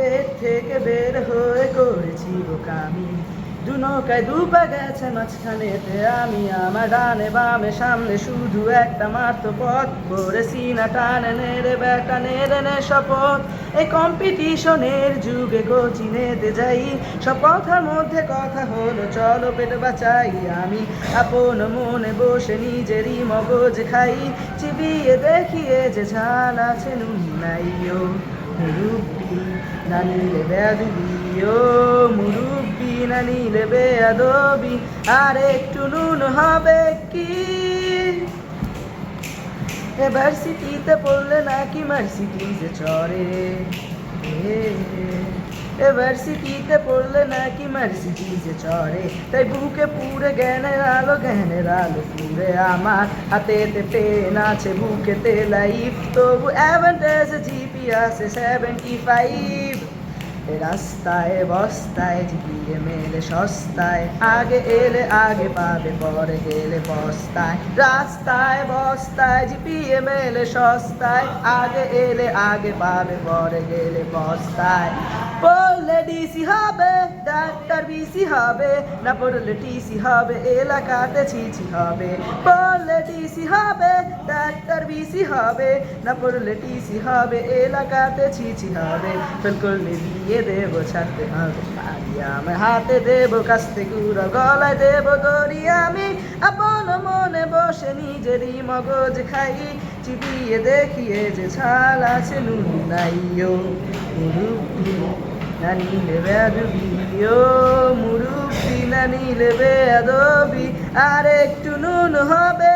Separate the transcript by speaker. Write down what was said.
Speaker 1: পেট থেকে বের হয়ে করেছি বোকামি দু নৌকায় দুপা গেছে মাঝখানেতে আমি আমার ডানে বামে সামনে শুধু একটা মাত্র পথ করেছি না টানে নেড়ে বেটা নেড়ে নে শপথ এই কম্পিটিশনের যুগে কোচিনেতে যাই সব কথার মধ্যে কথা হলো চলো পেট বাঁচাই আমি আপন মনে বসে নিজেরই মগজ খাই চিবিয়ে দেখিয়ে যে ঝাল আছে নুন নাই ও মুরুব্বি না নিলে বেয়াদবি ও মুরুব্বি না নিলে বেয়াদবি আর একটু নুন হবে কি এবার সিটিতে পড়লে নাকি মার্সিডিজে চড়ে এবার সিটিতে পড়লে নাকি মার্সিডিজে চড়ে তাই বুকে পুরে জ্ঞানের আলো পুরে আমার হাতেতে পেন আছে বুকেতে লাইফ তবু অ্যাভেন্টাস জিপি আছে 75 রাস্তায় বস্তায় জিপিয়ে মেলে সস্তায় আগে এলে আগে পাবে পরে গেলে বস্তায় রাস্তায় বস্তায় জিপিয়ে মেলে সস্তায় আগে এলে আগে পাবে পরে গেলে বস্তায় পড়লে ডিসি হবে ডাক্তার বিসি হবে না পড়লে টিসি হবে এলাকাতে ছিছি হবে পড়লে ডিসি হবে ডাক্তার বিসি হবে না পড়লে টিসি হবে এলাকাতে ছিছি হবে ফেল করলে দিয়ে দেবো ছাড়তে হবে আমি হাতে দেবো কাস্তে গুঁড়ো গলায় দেবো দড়ি আমি আপন মনে বসে নিজেরই মগজ খাই চিবিয়ে দেখিয়ে যে ছাল আছে নুন নাই ও মুরুব্বি না নিলে বেয়াদবি ও মুরুব্বি না নিলে বেয়াদবি আর একটু নুন হবে